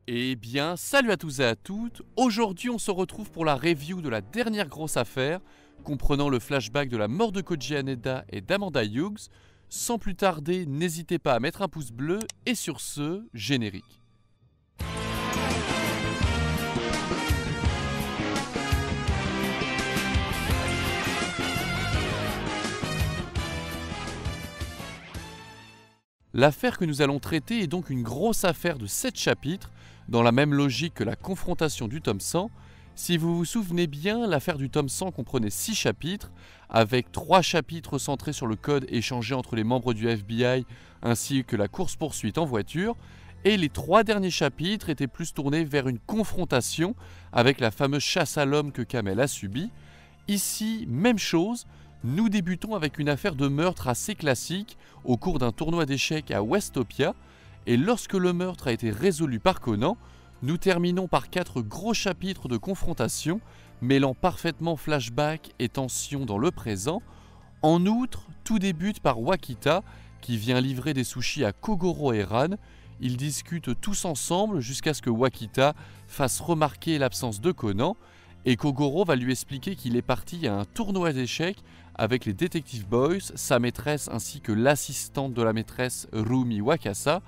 Eh bien, salut à tous et à toutes. Aujourd'hui, on se retrouve pour la review de la dernière grosse affaire, comprenant le flashback de la mort de Koji Haneda et d'Amanda Hughes. Sans plus tarder, n'hésitez pas à mettre un pouce bleu et sur ce, générique. L'affaire que nous allons traiter est donc une grosse affaire de 7 chapitres, dans la même logique que la confrontation du tome 100. Si vous vous souvenez bien, l'affaire du tome 100 comprenait 6 chapitres, avec 3 chapitres centrés sur le code échangé entre les membres du FBI ainsi que la course-poursuite en voiture, et les 3 derniers chapitres étaient plus tournés vers une confrontation avec la fameuse chasse à l'homme que Kamel a subie. Ici, même chose. Nous débutons avec une affaire de meurtre assez classique au cours d'un tournoi d'échecs à Westopia, et lorsque le meurtre a été résolu par Conan, nous terminons par 4 gros chapitres de confrontation, mêlant parfaitement flashback et tension dans le présent. En outre, tout débute par Wakita, qui vient livrer des sushis à Kogoro et Ran. Ils discutent tous ensemble jusqu'à ce que Wakita fasse remarquer l'absence de Conan, et Kogoro va lui expliquer qu'il est parti à un tournoi d'échecs avec les Detective Boys, sa maîtresse ainsi que l'assistante de la maîtresse Rumi Wakasa.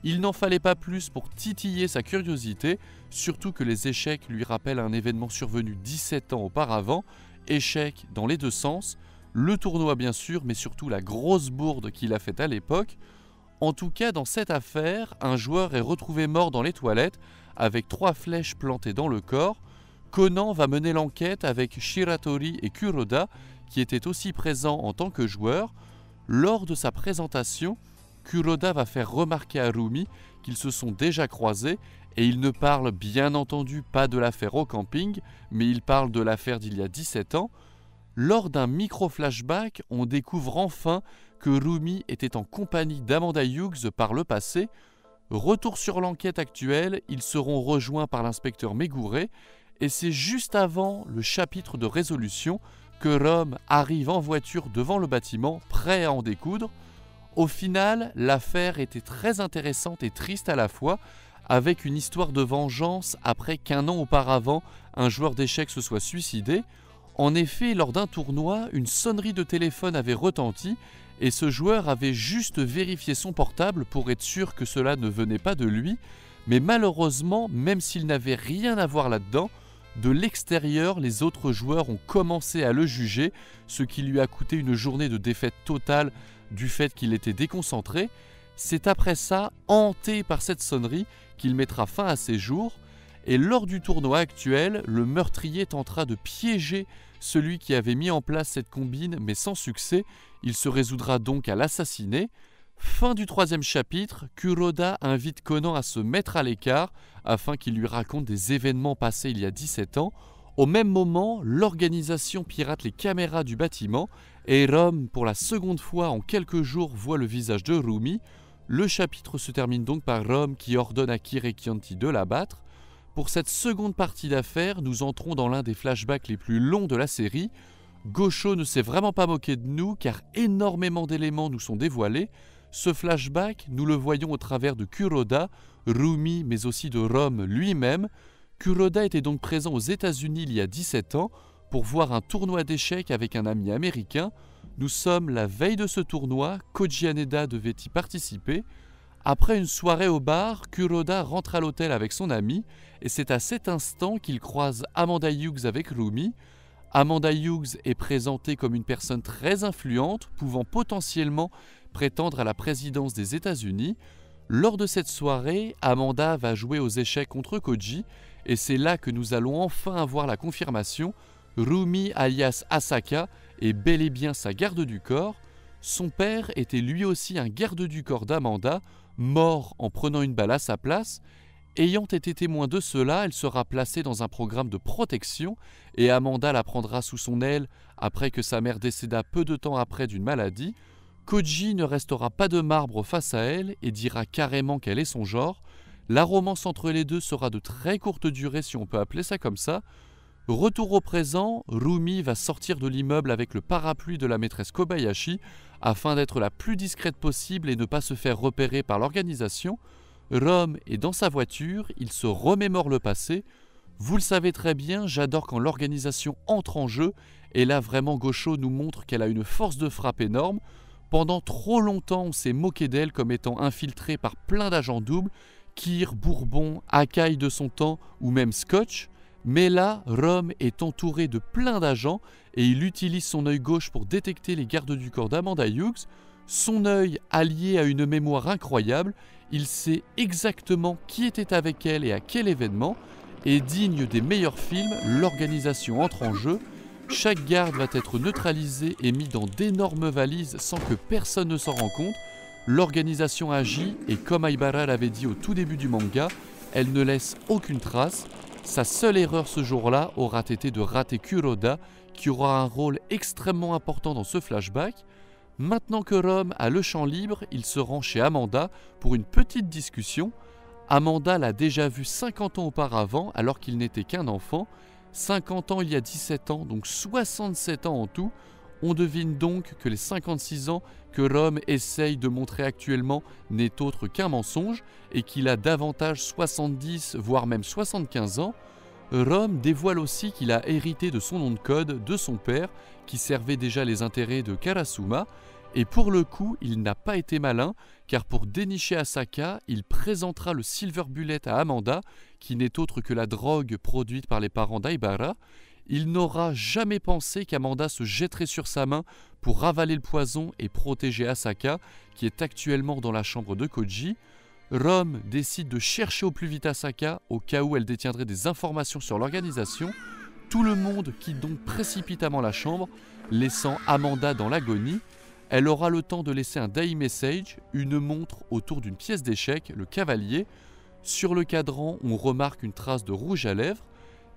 Il n'en fallait pas plus pour titiller sa curiosité, surtout que les échecs lui rappellent un événement survenu 17 ans auparavant, échecs dans les deux sens, le tournoi bien sûr, mais surtout la grosse bourde qu'il a faite à l'époque. En tout cas, dans cette affaire, un joueur est retrouvé mort dans les toilettes avec 3 flèches plantées dans le corps. Conan va mener l'enquête avec Shiratori et Kuroda, qui étaient aussi présents en tant que joueurs. Lors de sa présentation, Kuroda va faire remarquer à Rumi qu'ils se sont déjà croisés, et il ne parle bien entendu pas de l'affaire au camping, mais il parle de l'affaire d'il y a 17 ans. Lors d'un micro-flashback, on découvre enfin que Rumi était en compagnie d'Amanda Hughes par le passé. Retour sur l'enquête actuelle, ils seront rejoints par l'inspecteur Megure, et c'est juste avant le chapitre de résolution que Rom arrive en voiture devant le bâtiment, prêt à en découdre. Au final, l'affaire était très intéressante et triste à la fois, avec une histoire de vengeance après qu'1 an auparavant, un joueur d'échecs se soit suicidé. En effet, lors d'un tournoi, une sonnerie de téléphone avait retenti, et ce joueur avait juste vérifié son portable pour être sûr que cela ne venait pas de lui, mais malheureusement, même s'il n'avait rien à voir là-dedans, de l'extérieur, les autres joueurs ont commencé à le juger, ce qui lui a coûté une journée de défaite totale du fait qu'il était déconcentré. C'est après ça, hanté par cette sonnerie, qu'il mettra fin à ses jours. Et lors du tournoi actuel, le meurtrier tentera de piéger celui qui avait mis en place cette combine, mais sans succès. Il se résoudra donc à l'assassiner. Fin du 3e chapitre, Kuroda invite Conan à se mettre à l'écart afin qu'il lui raconte des événements passés il y a 17 ans. Au même moment, l'organisation pirate les caméras du bâtiment et Rom, pour la seconde fois en quelques jours, voit le visage de Rumi. Le chapitre se termine donc par Rom qui ordonne à Kire Chianti de l'abattre. Pour cette seconde partie d'affaire, nous entrons dans l'un des flashbacks les plus longs de la série. Gosho ne s'est vraiment pas moqué de nous car énormément d'éléments nous sont dévoilés. Ce flashback, nous le voyons au travers de Kuroda, Rumi, mais aussi de Rom lui-même. Kuroda était donc présent aux États-Unis il y a 17 ans pour voir un tournoi d'échecs avec un ami américain. Nous sommes la veille de ce tournoi, Koji Haneda devait y participer. Après une soirée au bar, Kuroda rentre à l'hôtel avec son ami et c'est à cet instant qu'il croise Amanda Hughes avec Rumi. Amanda Hughes est présentée comme une personne très influente, pouvant potentiellement prétendre à la présidence des États-Unis. Lors de cette soirée, Amanda va jouer aux échecs contre Koji, et c'est là que nous allons enfin avoir la confirmation. Rumi alias Asaka est bel et bien sa garde du corps. Son père était lui aussi un garde du corps d'Amanda, mort en prenant une balle à sa place. Ayant été témoin de cela, elle sera placée dans un programme de protection et Amanda la prendra sous son aile après que sa mère décéda peu de temps après d'une maladie. Koji ne restera pas de marbre face à elle et dira carrément qu'elle est son genre. La romance entre les deux sera de très courte durée si on peut appeler ça comme ça. Retour au présent, Rumi va sortir de l'immeuble avec le parapluie de la maîtresse Kobayashi afin d'être la plus discrète possible et ne pas se faire repérer par l'organisation. Rome est dans sa voiture, il se remémore le passé. Vous le savez très bien, j'adore quand l'organisation entre en jeu, et là vraiment Gosho nous montre qu'elle a une force de frappe énorme. Pendant trop longtemps, on s'est moqué d'elle comme étant infiltrée par plein d'agents doubles, Kir, Bourbon, Akai de son temps ou même Scotch. Mais là, Rome est entouré de plein d'agents et il utilise son œil gauche pour détecter les gardes du corps d'Amanda Hughes. Son œil, allié à une mémoire incroyable, il sait exactement qui était avec elle et à quel événement. Et digne des meilleurs films, l'organisation entre en jeu. Chaque garde va être neutralisé et mis dans d'énormes valises sans que personne ne s'en rende compte. L'organisation agit et comme Aibara l'avait dit au tout début du manga, elle ne laisse aucune trace. Sa seule erreur ce jour-là aura été de rater Kuroda, qui aura un rôle extrêmement important dans ce flashback. Maintenant que Rome a le champ libre, il se rend chez Amanda pour une petite discussion. Amanda l'a déjà vu 50 ans auparavant alors qu'il n'était qu'un enfant. 50 ans il y a 17 ans, donc 67 ans en tout. On devine donc que les 56 ans que Rome essaye de montrer actuellement n'est autre qu'un mensonge et qu'il a davantage 70 voire même 75 ans. Rome dévoile aussi qu'il a hérité de son nom de code de son père qui servait déjà les intérêts de Karasuma et pour le coup il n'a pas été malin car pour dénicher Asaka il présentera le Silver Bullet à Amanda qui n'est autre que la drogue produite par les parents d'Aibara. Il n'aura jamais pensé qu'Amanda se jetterait sur sa main pour ravaler le poison et protéger Asaka, qui est actuellement dans la chambre de Koji. Rome décide de chercher au plus vite Asaka, au cas où elle détiendrait des informations sur l'organisation. Tout le monde quitte donc précipitamment la chambre, laissant Amanda dans l'agonie. Elle aura le temps de laisser un die message, une montre autour d'une pièce d'échecs, le cavalier. Sur le cadran, on remarque une trace de rouge à lèvres.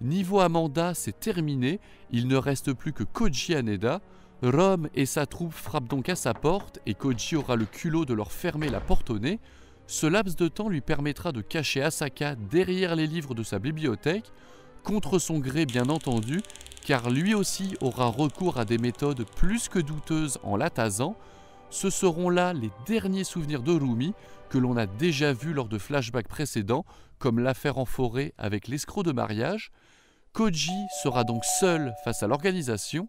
Niveau Amanda, c'est terminé, il ne reste plus que Koji Haneda. Rome et sa troupe frappent donc à sa porte et Koji aura le culot de leur fermer la porte au nez. Ce laps de temps lui permettra de cacher Asaka derrière les livres de sa bibliothèque, contre son gré bien entendu, car lui aussi aura recours à des méthodes plus que douteuses en la tasant. Ce seront là les derniers souvenirs de Rumi que l'on a déjà vus lors de flashbacks précédents, comme l'affaire en forêt avec l'escroc de mariage. Koji sera donc seul face à l'organisation.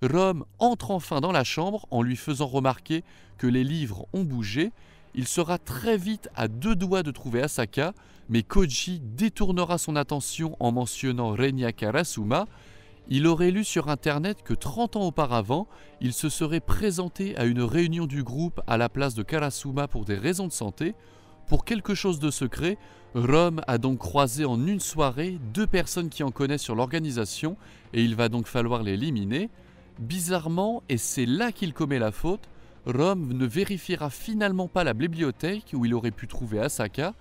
Rome entre enfin dans la chambre en lui faisant remarquer que les livres ont bougé. Il sera très vite à deux doigts de trouver Asaka, mais Koji détournera son attention en mentionnant Renya Karasuma. Il aurait lu sur internet que 30 ans auparavant, il se serait présenté à une réunion du groupe à la place de Karasuma pour des raisons de santé. Pour quelque chose de secret, Rome a donc croisé en une soirée deux personnes qui en connaissent sur l'organisation et il va donc falloir l'éliminer. Bizarrement, et c'est là qu'il commet la faute, Rome ne vérifiera finalement pas la bibliothèque où il aurait pu trouver Asaka.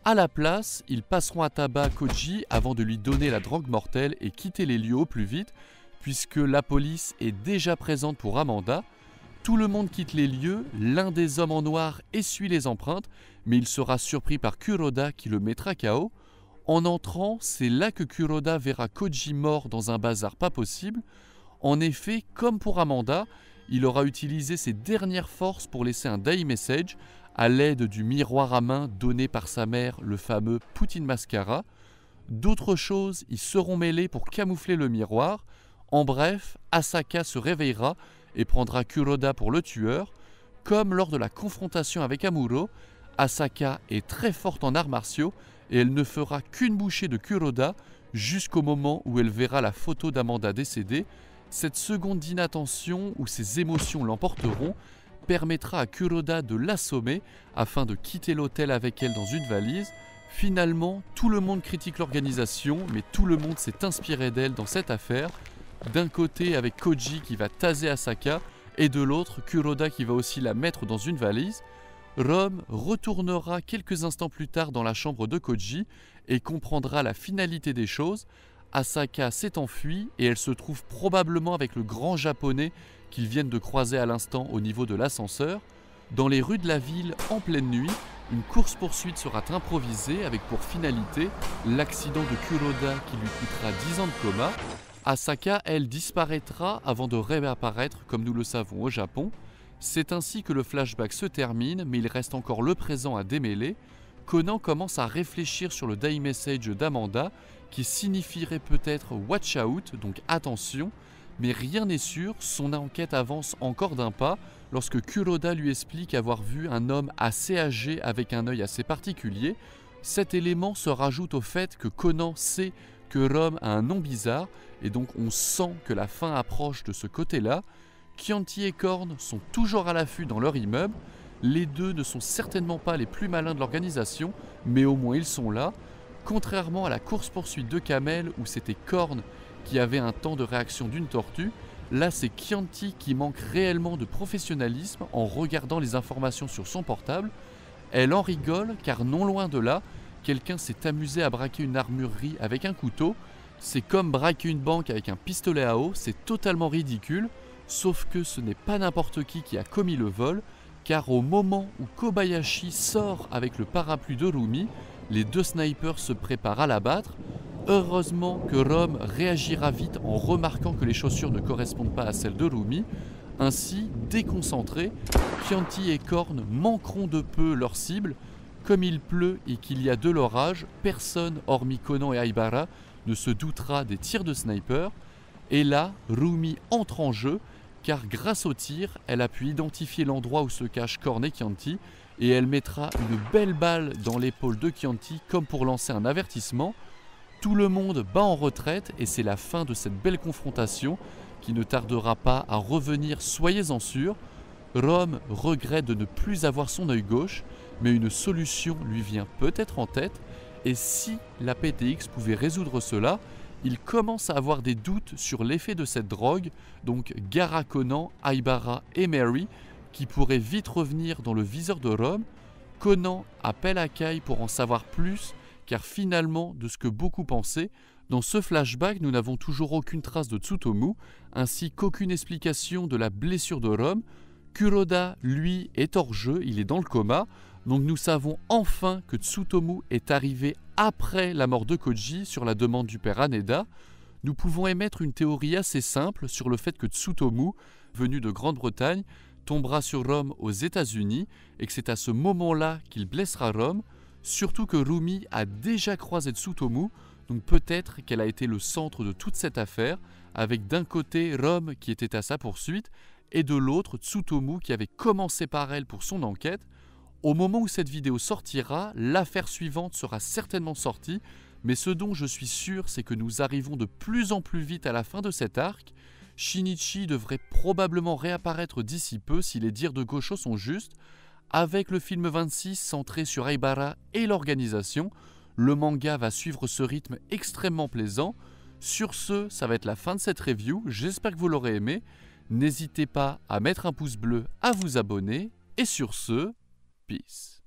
À la place, ils passeront à tabac Koji avant de lui donner la drogue mortelle et quitter les lieux au plus vite, puisque la police est déjà présente pour Amanda. Tout le monde quitte les lieux, l'un des hommes en noir essuie les empreintes, mais il sera surpris par Kuroda qui le mettra KO. En entrant, c'est là que Kuroda verra Koji mort dans un bazar pas possible. En effet, comme pour Amanda, il aura utilisé ses dernières forces pour laisser un die message à l'aide du miroir à main donné par sa mère, le fameux Poutine Mascara. D'autres choses y seront mêlées pour camoufler le miroir. En bref, Asaka se réveillera et prendra Kuroda pour le tueur. Comme lors de la confrontation avec Amuro, Asaka est très forte en arts martiaux et elle ne fera qu'une bouchée de Kuroda jusqu'au moment où elle verra la photo d'Amanda décédée. Cette seconde d'inattention où ses émotions l'emporteront permettra à Kuroda de l'assommer afin de quitter l'hôtel avec elle dans une valise. Finalement, tout le monde critique l'organisation, mais tout le monde s'est inspiré d'elle dans cette affaire. D'un côté avec Koji qui va taser Asaka, et de l'autre Kuroda qui va aussi la mettre dans une valise. Rome retournera quelques instants plus tard dans la chambre de Koji et comprendra la finalité des choses. Asaka s'est enfuie et elle se trouve probablement avec le grand japonais qu'ils viennent de croiser à l'instant au niveau de l'ascenseur. Dans les rues de la ville, en pleine nuit, une course-poursuite sera improvisée avec pour finalité l'accident de Kuroda qui lui coûtera 10 ans de coma. Asaka, elle, disparaîtra avant de réapparaître comme nous le savons au Japon. C'est ainsi que le flashback se termine, mais il reste encore le présent à démêler. Conan commence à réfléchir sur le Die Message d'Amanda, qui signifierait peut-être Watch out, donc attention, mais rien n'est sûr, son enquête avance encore d'un pas lorsque Kuroda lui explique avoir vu un homme assez âgé avec un œil assez particulier. Cet élément se rajoute au fait que Conan sait que Rome a un nom bizarre et donc on sent que la fin approche de ce côté-là. Chianti et Korn sont toujours à l'affût dans leur immeuble. Les deux ne sont certainement pas les plus malins de l'organisation, mais au moins ils sont là. Contrairement à la course-poursuite de Kamel où c'était Korn qui avait un temps de réaction d'une tortue, là c'est Chianti qui manque réellement de professionnalisme en regardant les informations sur son portable. Elle en rigole car non loin de là, quelqu'un s'est amusé à braquer une armurerie avec un couteau. C'est comme braquer une banque avec un pistolet à eau, c'est totalement ridicule, sauf que ce n'est pas n'importe qui a commis le vol, car au moment où Kobayashi sort avec le parapluie de Rumi, les deux snipers se préparent à l'abattre. Heureusement que Rome réagira vite en remarquant que les chaussures ne correspondent pas à celles de Rumi. Ainsi, déconcentrés, Chianti et Korn manqueront de peu leur cible. Comme il pleut et qu'il y a de l'orage, personne, hormis Conan et Aibara, ne se doutera des tirs de sniper. Et là, Rumi entre en jeu, car grâce au tir, elle a pu identifier l'endroit où se cachent Korn et Chianti, et elle mettra une belle balle dans l'épaule de Chianti comme pour lancer un avertissement. Tout le monde bat en retraite et c'est la fin de cette belle confrontation qui ne tardera pas à revenir, soyez-en sûrs. Rome regrette de ne plus avoir son œil gauche, mais une solution lui vient peut-être en tête, et si la PTX pouvait résoudre cela, il commence à avoir des doutes sur l'effet de cette drogue, donc Gaara Conan, Aibara et Mary, qui pourraient vite revenir dans le viseur de Rome. Conan appelle Akai pour en savoir plus, car finalement, de ce que beaucoup pensaient, dans ce flashback, nous n'avons toujours aucune trace de Tsutomu, ainsi qu'aucune explication de la blessure de Rome. Kuroda, lui, est hors jeu, il est dans le coma, donc nous savons enfin que Tsutomu est arrivé après la mort de Koji sur la demande du père Haneda. Nous pouvons émettre une théorie assez simple sur le fait que Tsutomu, venu de Grande-Bretagne, tombera sur Rome aux États-Unis et que c'est à ce moment-là qu'il blessera Rome, surtout que Rumi a déjà croisé Tsutomu, donc peut-être qu'elle a été le centre de toute cette affaire, avec d'un côté Rome qui était à sa poursuite, et de l'autre Tsutomu qui avait commencé par elle pour son enquête. Au moment où cette vidéo sortira, l'affaire suivante sera certainement sortie, mais ce dont je suis sûr, c'est que nous arrivons de plus en plus vite à la fin de cet arc. Shinichi devrait probablement réapparaître d'ici peu si les dires de Gosho sont justes. Avec le film 26 centré sur Aibara et l'organisation, le manga va suivre ce rythme extrêmement plaisant. Sur ce, ça va être la fin de cette review, j'espère que vous l'aurez aimé. N'hésitez pas à mettre un pouce bleu, à vous abonner, et sur ce, peace.